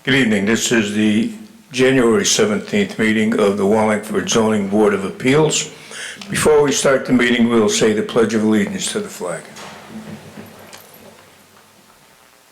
Good evening. This is the January 17th meeting of the Wallingford Zoning Board of Appeals. Before we start the meeting, we'll say the Pledge of Allegiance to the flag.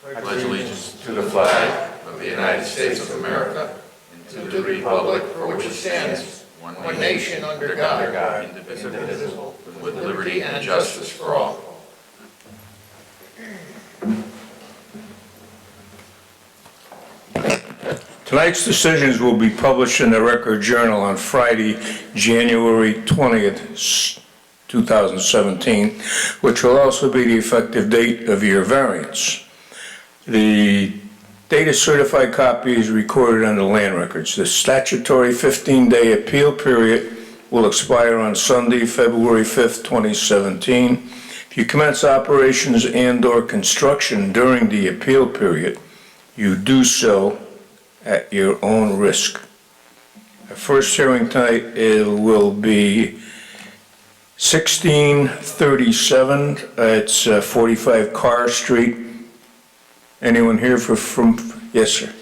Pledge allegiance to the flag of the United States of America and to the republic for which it stands, one nation under God, indivisible, with liberty and justice for all. Tonight's decisions will be published in the Record Journal on Friday, January 20th, 2017, which will also be the effective date of your variance. The date of certified copy is recorded on the land records. The statutory 15-day appeal period will expire on Sunday, February 5th, 2017. If you commence operations and/or construction during the appeal period, you do so at your own risk. Our first hearing tonight will be 1637. It's 45 Carr Street. Anyone here from, yes, sir?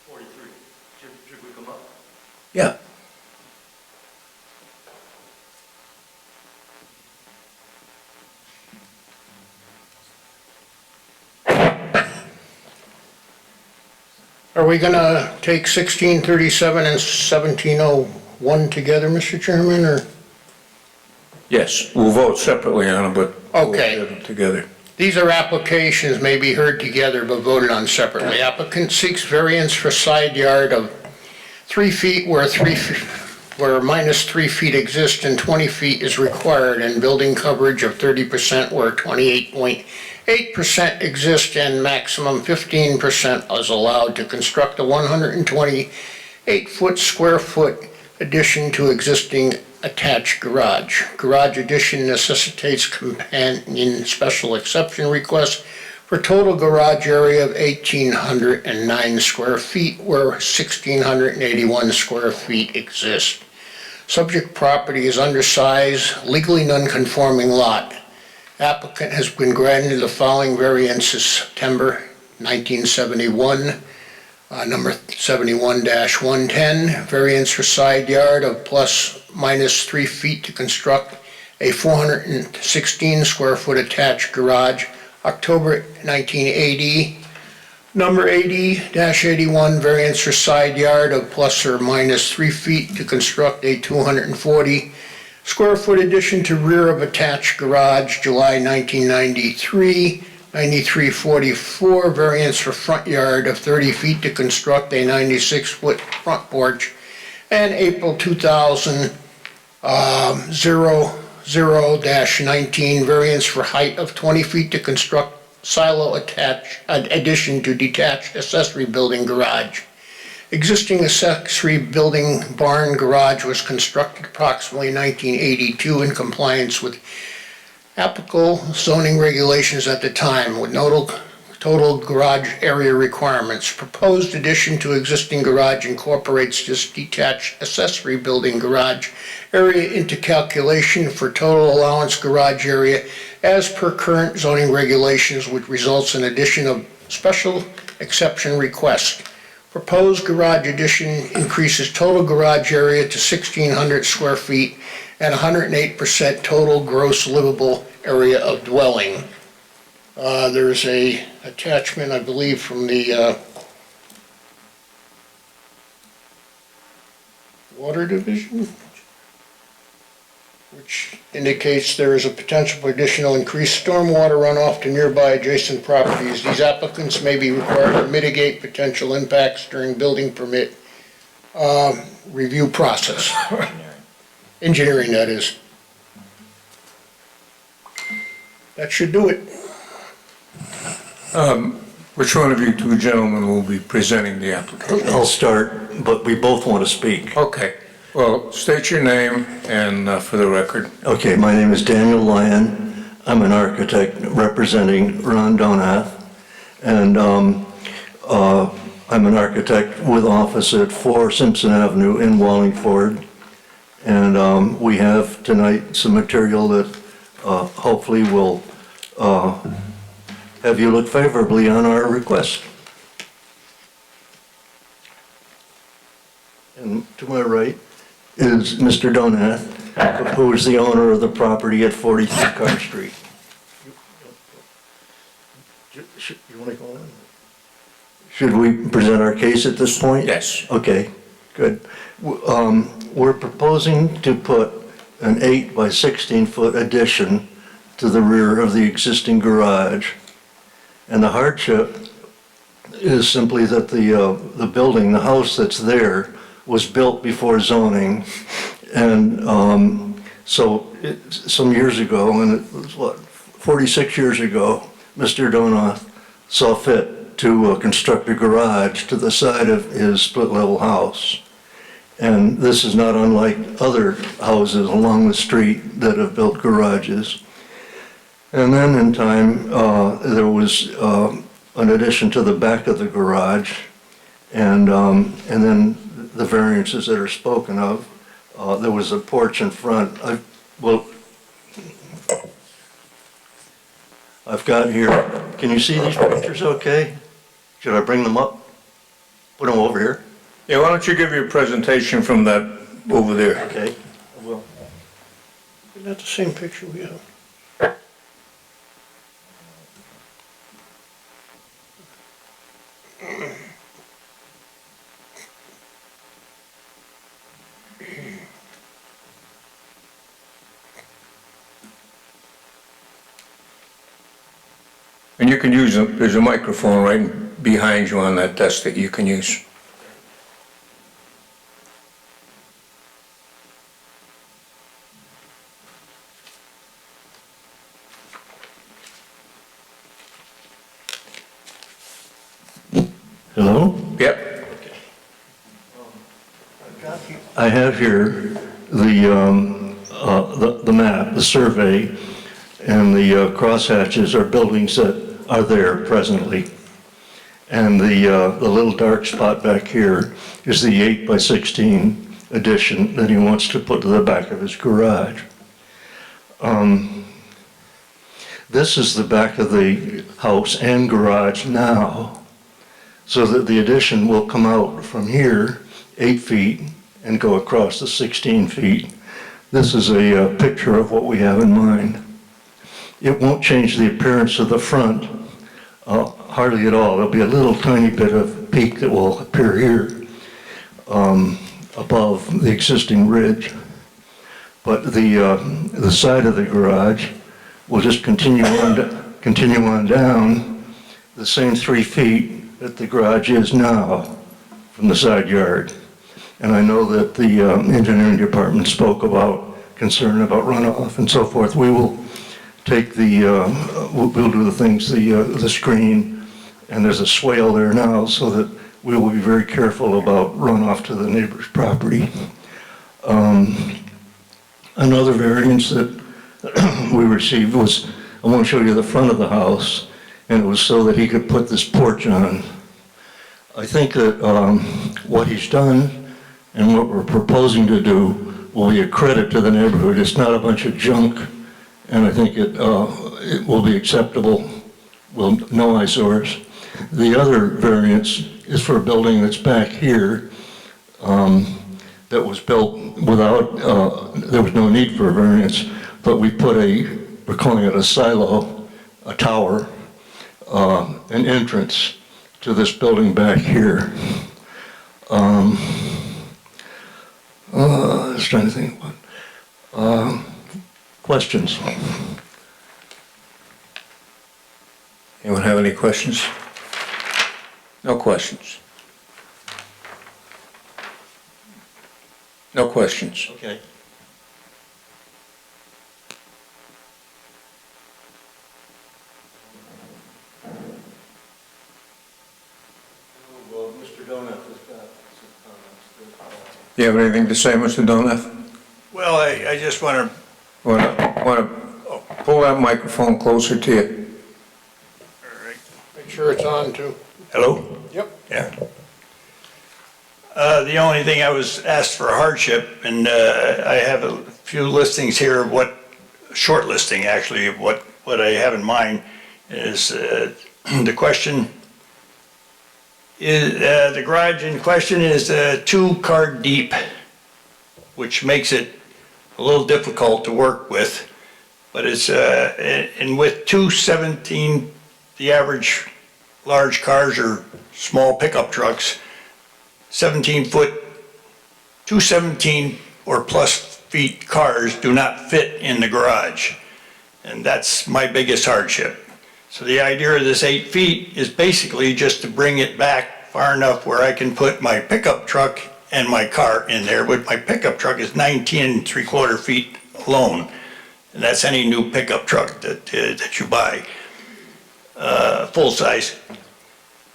43. Should we come up? Yeah. Are we gonna take 1637 and 1701 together, Mr. Chairman, or? Yes, we'll vote separately on them, but Okay. we'll get them together. These are applications may be heard together but voted on separately. Applicant seeks variance for side yard of 3 feet where minus 3 feet exists and 20 feet is required, and building coverage of 30% where 28.8% exists and maximum 15% is allowed to construct a 128 square foot addition to existing attached garage. Garage addition necessitates companion special exception request for total garage area of 1,809 square feet where 1,681 square feet exist. Subject property is undersized, legally non-conforming lot. Applicant has been granted the following variances: September 1971, number 71-110, variance for side yard of plus minus 3 feet to construct a 416 square foot attached garage, October 1980, number 80-81, variance for side yard of plus or minus 3 feet to construct a 240 square foot addition to rear of attached garage, July 1993, 9344, variance for front yard of 30 feet to construct a 96-foot front porch, and April 2000, 00-19, variance for height of 20 feet to construct silo addition to detached accessory building garage. Existing accessory building barn garage was constructed approximately 1982 in compliance with applicable zoning regulations at the time with total garage area requirements. Proposed addition to existing garage incorporates this detached accessory building garage area into calculation for total allowance garage area as per current zoning regulations, which results in addition of special exception request. Proposed garage addition increases total garage area to 1,600 square feet and 108% total gross livable area of dwelling. There's a attachment, I believe, from the Water Division, which indicates there is a potential for additional increased stormwater runoff to nearby adjacent properties. These applicants may be required to mitigate potential impacts during building permit review process. Engineering, that is. That should do it. Which one of you two gentlemen will be presenting the application? I'll start, but we both want to speak. Okay. Well, state your name and for the record. Okay, my name is Daniel Lyon. I'm an architect representing Ron Donath, and I'm an architect with office at 4 Simpson Avenue in Wallingford. And we have tonight some material that hopefully will have you look favorably on our request. And to my right is Mr. Donath, who is the owner of the property at 43 Carr Street. You want to go on? Should we present our case at this point? Yes. Okay, good. We're proposing to put an 8 by 16-foot addition to the rear of the existing garage. And the hardship is simply that the building, the house that's there, was built before zoning. And some years ago, and it was 46 years ago, Mr. Donath saw fit to construct a garage to the side of his split-level house. And this is not unlike other houses along the street that have built garages. And then in time, there was an addition to the back of the garage, and then the variances that are spoken of. There was a porch in front. I've got here, can you see these pictures okay? Should I bring them up? Put them over here? Yeah, why don't you give your presentation from that over there? Okay, I will. Is that the same picture we have? And you can use, there's a microphone right behind you on that desk that you can use. Hello? Yep. I have here the map, the survey, and the crosshatches are buildings that are there presently. And the little dark spot back here is the 8 by 16 addition that he wants to put to the back of his garage. This is the back of the house and garage now, so that the addition will come out from here 8 feet and go across the 16 feet. This is a picture of what we have in mind. It won't change the appearance of the front, hardly at all. There'll be a little tiny bit of peak that will appear here above the existing ridge. But the side of the garage will just continue on down the same 3 feet that the garage is now from the side yard. And I know that the engineering department spoke about concern about runoff and so forth. We will take we'll do the things, the screen, and there's a swale there now, so that we will be very careful about runoff to the neighbor's property. Another variance that we received was, I want to show you the front of the house, and it was so that he could put this porch on. I think that what he's done and what we're proposing to do will be a credit to the neighborhood. It's not a bunch of junk, and I think it will be acceptable, no eyesores. The other variance is for a building that's back here that was built without, there was no need for a variance, but we put we're calling it a silo, a tower, an entrance to this building back here. I was trying to think about questions. Anyone have any questions? No questions. No questions. Okay. Well, Mr. Donath has got some comments. Do you have anything to say, Mr. Donath? Well, I just want to, Want to pull that microphone closer to you? Make sure it's on too. hello? Yep. Yeah. The only thing I was asked for hardship, and I have a few listings here of short listing actually, of what I have in mind is the question The garage in question is 2 car deep, which makes it a little difficult to work with. But it's, and with 217, the average large cars or small pickup trucks, 17-foot, 217 or plus feet cars do not fit in the garage. And that's my biggest hardship. So the idea of this 8 feet is basically just to bring it back far enough where I can put my pickup truck and my car in there. But my pickup truck is 19 3/4 feet alone. And that's any new pickup truck that you buy, full size.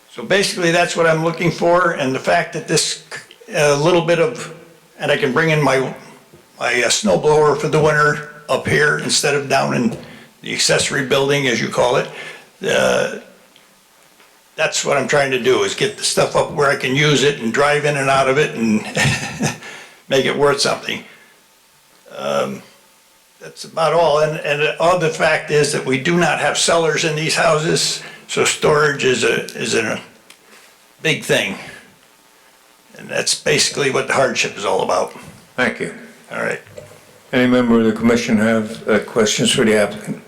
So basically that's what I'm looking for. And the fact that this little bit of, and I can bring in my snow blower for the winter up here instead of down in the accessory building, as you call it. That's what I'm trying to do, is get the stuff up where I can use it and drive in and out of it and make it worth something. That's about all. And all the fact is that we do not have cellars in these houses, so storage is a big thing. And that's basically what the hardship is all about. Thank you. All right. Any member of the commission have questions for the applicant?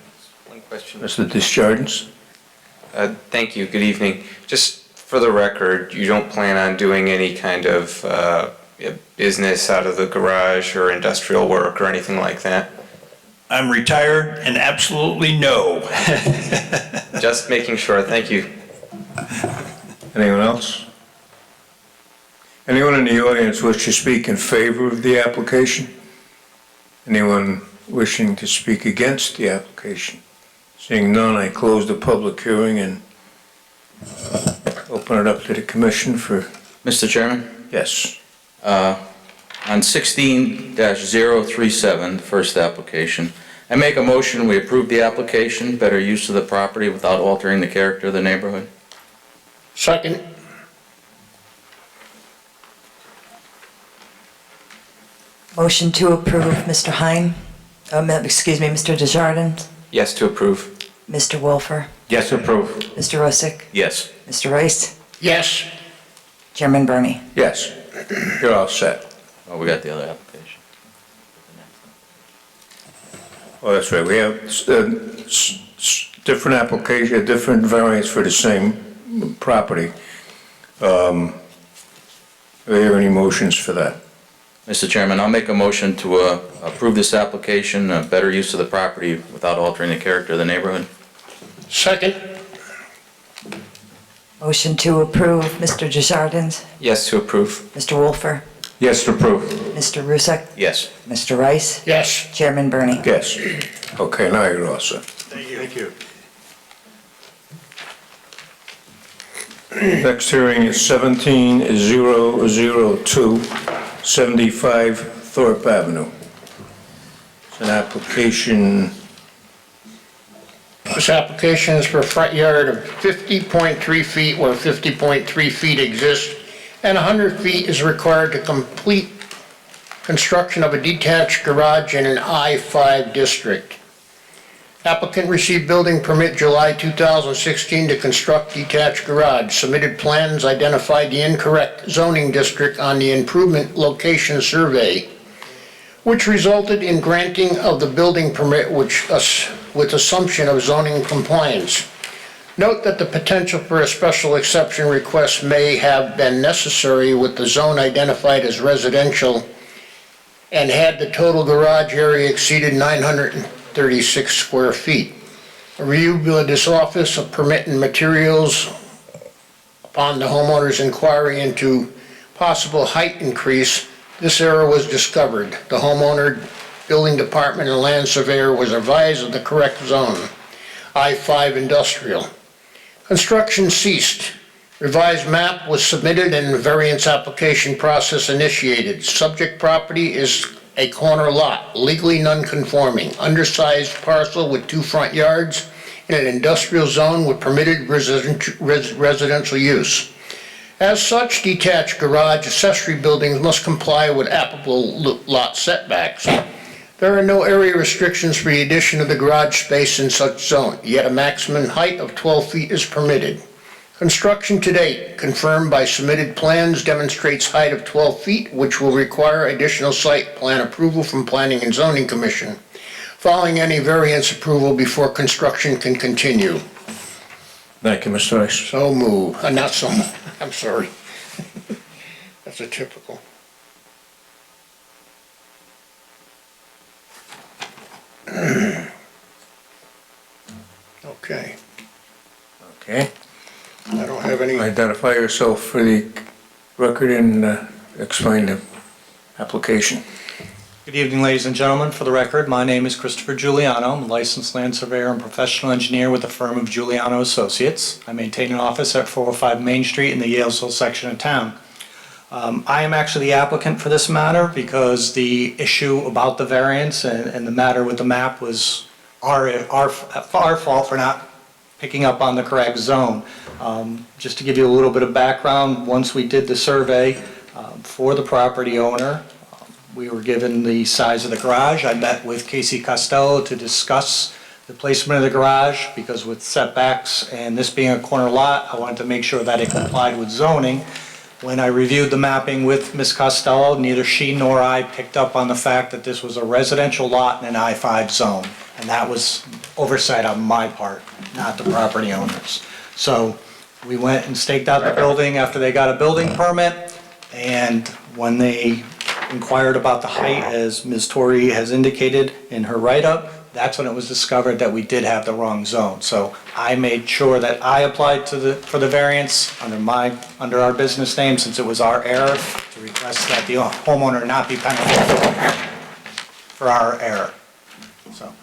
One question. Mr. Desjardins? Thank you, good evening. Just for the record, you don't plan on doing any kind of business out of the garage or industrial work or anything like that? I'm retired and absolutely no. Just making sure, thank you. Anyone else? Anyone in the audience wish to speak in favor of the application? Anyone wishing to speak against the application? Seeing none, I close the public hearing and open it up to the commission for, Mr. Chairman, yes. on 16-037, the first application, I make a motion, we approve the application, better use of the property without altering the character of the neighborhood. Second. Motion to approve, Mr. Hine, Mr. Desjardins, Yes to approve. Mr. Wolfer, Yes, to approve. Mr. Rosick, Yes. Mr. Rice, Yes. Chairman Burney. Yes, you're all set. Oh, we got the other application. Oh, that's right, we have different application, different variants for the same property. Are there any motions for that? Mr. Chairman, I'll make a motion to approve this application, better use of the property without altering the character of the neighborhood. Second. Motion to approve, Mr. Desjardins, Yes to approve. Mr. Wolfer, Yes, to approve. Mr. Rusick, Yes. Mr. Rice, Yes. Chairman Burney. Yes. Okay, now you're all set. Thank you. Thank you. Next hearing is 17-002, 75 Thorpe Avenue. It's an application, This application is for a front yard of 50.3 feet where 50.3 feet exist, and 100 feet is required to complete construction of a detached garage in an I-5 district. Applicant received building permit July 2016 to construct detached garage. Submitted plans identified the incorrect zoning district on the improvement location survey, which resulted in granting of the building permit with assumption of zoning compliance. Note that the potential for a special exception request may have been necessary with the zone identified as residential and had the total garage area exceeded 936 square feet. A review by this office of permit and materials upon the homeowner's inquiry into possible height increase, this error was discovered. The homeowner, building department, and land surveyor was advised of the correct zone, I-5 industrial. Construction ceased. Revised map was submitted and the variance application process initiated. Subject property is a corner lot, legally non-conforming, undersized parcel with 2 front yards in an industrial zone with permitted residential use. As such, detached garage accessory buildings must comply with applicable lot setbacks. There are no area restrictions for the addition of the garage space in such zone, yet a maximum height of 12 feet is permitted. Construction to date, confirmed by submitted plans, demonstrates height of 12 feet, which will require additional site plan approval from Planning and Zoning Commission, following any variance approval before construction can continue. Thank you, Mr. Rice. So move, not so move, I'm sorry. That's a typical. Okay, Okay. I don't have any, Identify yourself for the record and explain the application. Good evening, ladies and gentlemen. For the record, my name is Christopher Giuliano. I'm a licensed land surveyor and professional engineer with the firm of Giuliano Associates. I maintain an office at 405 Main Street in the Yalesville section of town. I am actually the applicant for this matter because the issue about the variance and the matter with the map was our fault for not picking up on the correct zone. Just to give you a little bit of background, once we did the survey for the property owner, we were given the size of the garage. I met with Casey Costello to discuss the placement of the garage because with setbacks and this being a corner lot, I wanted to make sure that it complied with zoning. When I reviewed the mapping with Ms. Costello, neither she nor I picked up on the fact that this was a residential lot in an I-5 zone. And that was oversight on my part, not the property owners. So we went and staked out the building after they got a building permit. And when they inquired about the height, as Ms. Torrey has indicated in her write-up, that's when it was discovered that we did have the wrong zone. So I made sure that I applied for the variance under our business name, since it was our error, to request that the homeowner not be penalized for our error. So,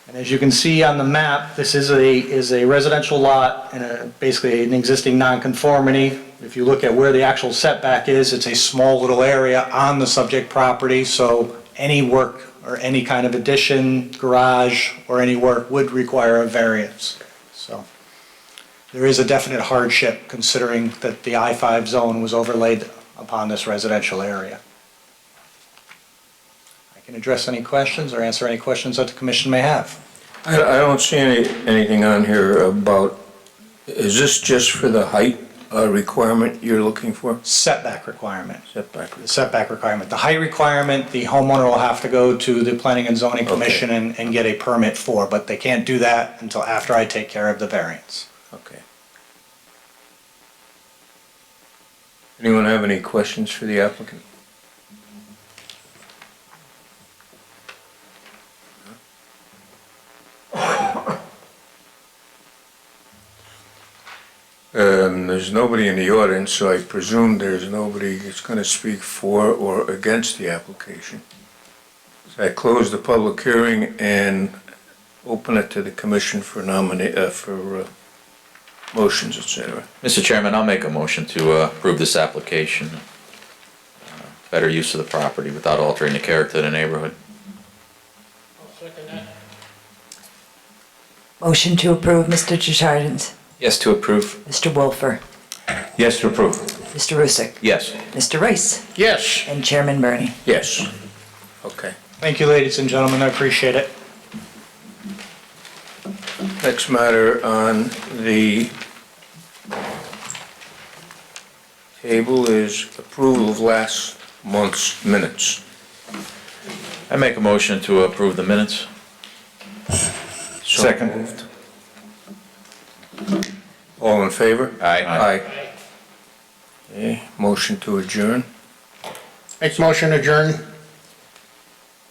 and as you can see on the map, this is a residential lot and basically an existing nonconformity. If you look at where the actual setback is, it's a small little area on the subject property, so any work or any kind of addition, garage, or any work would require a variance. So there is a definite hardship considering that the I-5 zone was overlaid upon this residential area. I can address any questions or answer any questions that the commission may have. I don't see anything on here about, is this just for the height requirement you're looking for? Setback requirement. Setback. The setback requirement. The height requirement, the homeowner will have to go to the Planning and Zoning Commission and get a permit for, but they can't do that until after I take care of the variance. Okay. Anyone have any questions for the applicant? There's nobody in the audience, so I presume there's nobody that's going to speak for or against the application. So I close the public hearing and open it to the commission for motions, etc. Mr. Chairman, I'll make a motion to approve this application. Better use of the property without altering the character of the neighborhood. Motion to approve, Mr. Justardens. Yes to approve. Mr. Wolfer. Yes to approve. Mr. Rusick. Yes. Mr. Rice. yes, And Chairman Burney. Yes. Okay. Thank you, ladies and gentlemen, I appreciate it. Next matter on the table is approval of last month's minutes. I make a motion to approve the minutes. So Second. moved. All in favor? Aye. Aye. Okay, motion to adjourn. make motion adjourn.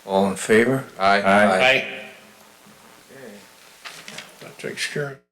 All in favor? Aye. Aye. That takes care of it.